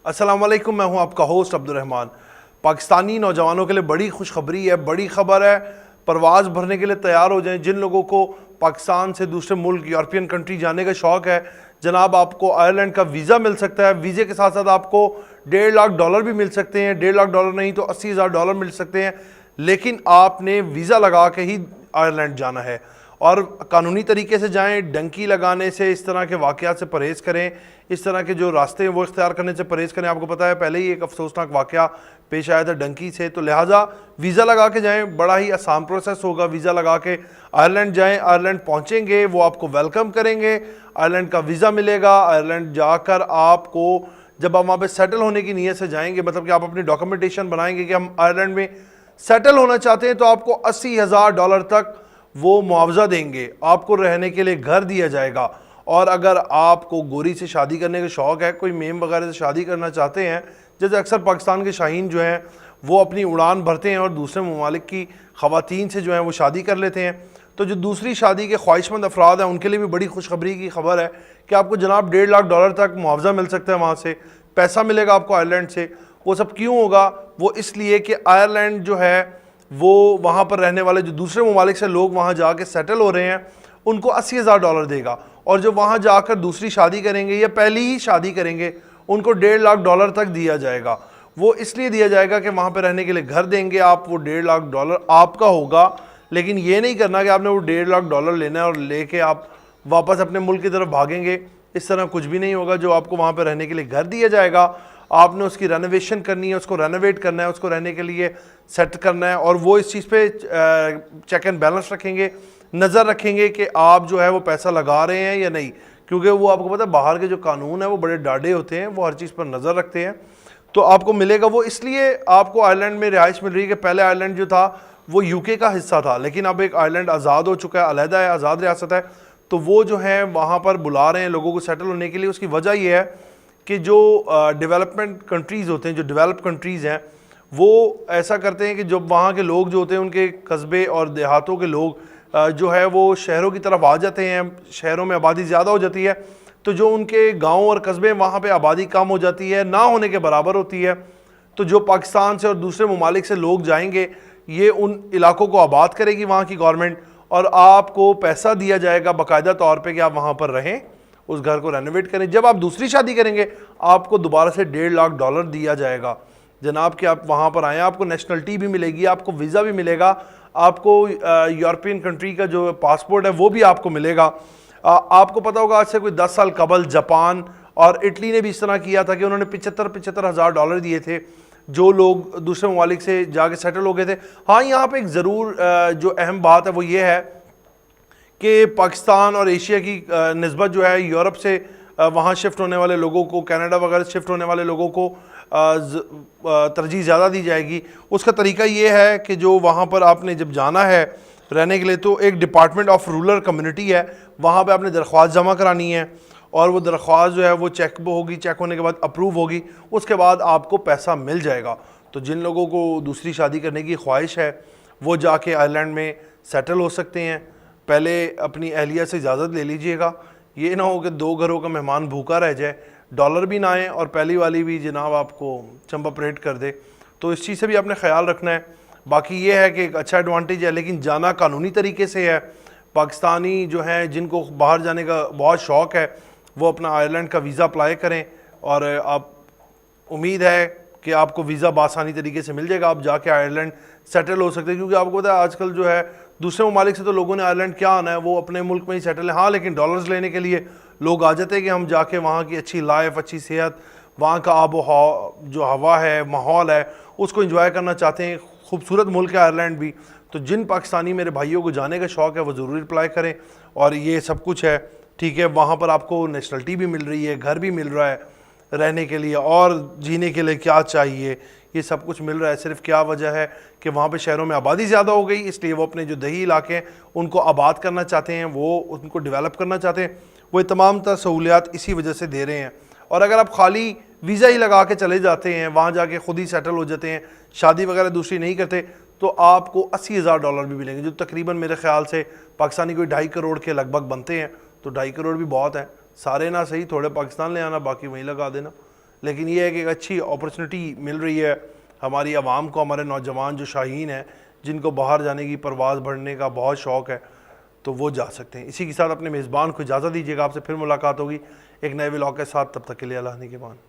السلام علیکم، میں ہوں آپ کا ہوسٹ عبدالرحمان۔ پاکستانی نوجوانوں کے لیے بڑی خوشخبری ہے، بڑی خبر ہے۔ پرواز بھرنے کے لیے تیار ہو جائیں۔ جن لوگوں کو پاکستان سے دوسرے ملک یورپین کنٹری جانے کا شوق ہے، جناب آپ کو آئرلینڈ کا ویزا مل سکتا ہے۔ ویزے کے ساتھ ساتھ آپ کو $1.5 بھی مل سکتے ہیں، $1.5 نہیں تو $80,000 مل سکتے ہیں، لیکن آپ نے ویزا لگا کے ہی آئرلینڈ جانا ہے۔ اور قانونی طریقے سے جائیں، ڈنکی لگانے سے، اس طرح کے واقعات سے پرہیز کریں، اس طرح کے جو راستے ہیں وہ اختیار کرنے سے پرہیز کریں۔ آپ کو پتہ ہے پہلے ہی ایک افسوسناک واقعہ پیش آیا تھا ڈنکی سے، تو لہٰذا ویزا لگا کے جائیں، بڑا ہی آسان پروسیس ہوگا۔ ویزا لگا کے آئرلینڈ جائیں، آئرلینڈ پہنچیں گے، وہ آپ کو ویلکم کریں گے، آئرلینڈ کا ویزا ملے گا۔ آئرلینڈ جا کر آپ کو جب آپ وہاں پہ سیٹل ہونے کی نیت سے جائیں گے، مطلب کہ آپ اپنی ڈاکومنٹیشن بنائیں گے کہ ہم آئرلینڈ میں سیٹل ہونا چاہتے ہیں، تو آپ کو $80,000 تک وہ معاوضہ دیں گے، آپ کو رہنے کے لیے گھر دیا جائے گا۔ اور اگر آپ کو گوری سے شادی کرنے کا شوق ہے، کوئی میم وغیرہ سے شادی کرنا چاہتے ہیں، جیسے اکثر پاکستان کے شاہین جو ہیں وہ اپنی اڑان بھرتے ہیں اور دوسرے ممالک کی خواتین سے جو ہیں وہ شادی کر لیتے ہیں، تو جو دوسری شادی کے خواہش مند افراد ہیں ان کے لیے بھی بڑی خوشخبری کی خبر ہے کہ آپ کو جناب $1.5 تک معاوضہ مل سکتا ہے، وہاں سے پیسہ ملے گا آپ کو آئرلینڈ سے۔ وہ سب کیوں ہوگا؟ وہ اس لیے کہ آئرلینڈ جو ہے وہ وہاں پر رہنے والے جو دوسرے ممالک سے لوگ وہاں جا کے سیٹل ہو رہے ہیں ان کو $80,000 دے گا، اور جو وہاں جا کر دوسری شادی کریں گے یا پہلی ہی شادی کریں گے ان کو $1.5 تک دیا جائے گا۔ وہ اس لیے دیا جائے گا کہ وہاں پہ رہنے کے لیے گھر دیں گے آپ، وہ $1.5 آپ کا ہوگا، لیکن یہ نہیں کرنا کہ آپ نے وہ $1.5 لینا ہے اور لے کے آپ واپس اپنے ملک کی طرف بھاگیں گے۔ اس طرح کچھ بھی نہیں ہوگا۔ جو آپ کو وہاں پہ رہنے کے لیے گھر دیا جائے گا، آپ نے اس کی رینوویشن کرنی ہے، اس کو رینوویٹ کرنا ہے، اس کو رہنے کے لیے سیٹ کرنا ہے، اور وہ اس چیز پہ چیک اینڈ بیلنس رکھیں گے، نظر رکھیں گے کہ آپ جو ہے وہ پیسہ لگا رہے ہیں یا نہیں، کیونکہ وہ آپ کو پتہ ہے باہر کے جو قانون ہیں وہ بڑے ڈاڈے ہوتے ہیں، وہ ہر چیز پر نظر رکھتے ہیں۔ تو آپ کو ملے گا وہ، اس لیے آپ کو آئرلینڈ میں رہائش مل رہی ہے کہ پہلے آئرلینڈ جو تھا وہ UK کا حصہ تھا، لیکن اب ایک آئرلینڈ آزاد ہو چکا ہے، علیحدہ ہے، آزاد ریاست ہے، تو وہ جو ہیں وہاں پر بلا رہے ہیں لوگوں کو سیٹل ہونے کے لیے۔ اس کی وجہ یہ ہے کہ جو ڈیولپمنٹ کنٹریز ہوتے ہیں، جو ڈیولپ کنٹریز ہیں، وہ ایسا کرتے ہیں کہ جب وہاں کے لوگ جو ہوتے ہیں، ان کے قصبے اور دیہاتوں کے لوگ جو ہے وہ شہروں کی طرف آ جاتے ہیں، شہروں میں آبادی زیادہ ہو جاتی ہے، تو جو ان کے گاؤں اور قصبے وہاں پہ آبادی کم ہو جاتی ہے، نہ ہونے کے برابر ہوتی ہے، تو جو پاکستان سے اور دوسرے ممالک سے لوگ جائیں گے، یہ ان علاقوں کو آباد کرے گی وہاں کی گورنمنٹ، اور آپ کو پیسہ دیا جائے گا باقاعدہ طور پہ کہ آپ وہاں پر رہیں، اس گھر کو رینوویٹ کریں۔ جب آپ دوسری شادی کریں گے آپ کو دوبارہ سے $1.5 دیا جائے گا جناب کہ آپ وہاں پر آئیں، آپ کو نیشنلٹی بھی ملے گی، آپ کو ویزا بھی ملے گا، آپ کو یورپین کنٹری کا جو پاسپورٹ ہے وہ بھی آپ کو ملے گا۔ آپ کو پتہ ہوگا آج سے کوئی 10 سال قبل جاپان اور اٹلی نے بھی اس طرح کیا تھا کہ انہوں نے $75,000 دیے تھے جو لوگ دوسرے ممالک سے جا کے سیٹل ہو گئے تھے۔ ہاں، یہاں پہ ایک ضرور جو اہم بات ہے وہ یہ ہے کہ پاکستان اور ایشیا کی نسبت جو ہے یورپ سے وہاں شفٹ ہونے والے لوگوں کو، کینیڈا وغیرہ شفٹ ہونے والے لوگوں کو ترجیح زیادہ دی جائے گی۔ اس کا طریقہ یہ ہے کہ جو وہاں پر آپ نے جب جانا ہے رہنے کے لیے، تو ایک ڈپارٹمنٹ آف رورل کمیونٹی ہے، وہاں پہ آپ نے درخواست جمع کرانی ہے، اور وہ درخواست جو ہے وہ چیک ہوگی، چیک ہونے کے بعد اپروو ہوگی، اس کے بعد آپ کو پیسہ مل جائے گا۔ تو جن لوگوں کو دوسری شادی کرنے کی خواہش ہے وہ جا کے آئرلینڈ میں سیٹل ہو سکتے ہیں۔ پہلے اپنی اہلیہ سے اجازت لے لیجئے گا، یہ نہ ہو کہ 2 گھروں کا مہمان بھوکا رہ جائے، ڈالر بھی نہ آئیں اور پہلی والی بھی جناب آپ کو چمبا پریٹ کر دے۔ تو اس چیز سے بھی آپ نے خیال رکھنا ہے۔ باقی یہ ہے کہ ایک اچھا ایڈوانٹیج ہے، لیکن جانا قانونی طریقے سے ہے۔ پاکستانی جو ہیں جن کو باہر جانے کا بہت شوق ہے وہ اپنا آئرلینڈ کا ویزا اپلائی کریں، اور آپ امید ہے کہ آپ کو ویزا بآسانی طریقے سے مل جائے گا، آپ جا کے آئرلینڈ سیٹل ہو سکتے ہیں، کیونکہ آپ کو پتہ ہے آج کل جو ہے دوسرے ممالک سے تو لوگوں نے آئرلینڈ کیا آنا ہے، وہ اپنے ملک میں ہی سیٹل ہے۔ ہاں، لیکن ڈالرز لینے کے لیے لوگ آ جاتے ہیں کہ ہم جا کے وہاں کی اچھی لائف، اچھی صحت، وہاں کا آب و جو ہوا ہے، ماحول ہے، اس کو انجوائے کرنا چاہتے ہیں۔ خوبصورت ملک ہے آئرلینڈ بھی۔ تو جن پاکستانی میرے بھائیوں کو جانے کا شوق ہے وہ ضرور اپلائی کریں، اور یہ سب کچھ ہے، ٹھیک ہے۔ وہاں پر آپ کو نیشنلٹی بھی مل رہی ہے، گھر بھی مل رہا ہے رہنے کے لیے، اور جینے کے لیے کیا چاہیے یہ سب کچھ مل رہا ہے۔ صرف کیا وجہ ہے کہ وہاں پہ شہروں میں آبادی زیادہ ہو گئی، اس لیے وہ اپنے جو دیہی علاقے ہیں ان کو آباد کرنا چاہتے ہیں، وہ ان کو ڈیولپ کرنا چاہتے ہیں، وہ تمام تر سہولیات اسی وجہ سے دے رہے ہیں۔ اور اگر آپ خالی ویزا ہی لگا کے چلے جاتے ہیں، وہاں جا کے خود ہی سیٹل ہو جاتے ہیں، شادی وغیرہ دوسری نہیں کرتے، تو آپ کو $80,000 بھی ملیں گے، جو تقریباً میرے خیال سے پاکستانی کوئی 2.5 کروڑ کے لگ بھگ بنتے ہیں۔ تو 2.5 کروڑ بھی بہت ہیں، سارے نہ صحیح، تھوڑے پاکستان لے آنا، باقی وہیں لگا دینا۔ لیکن یہ ہے کہ ایک اچھی اپرچونٹی مل رہی ہے ہماری عوام کو, ہمارے نوجوان جو شاہین ہیں جن کو باہر جانے کی پرواز بڑھنے کا بہت شوق ہے تو وہ جا سکتے ہیں. اسی کے ساتھ اپنے میزبان کو اجازت دیجیے گا, آپ سے پھر ملاقات ہوگی ایک نئے ولاگ کے ساتھ. تب تک کے لیے اللہ نگہبان.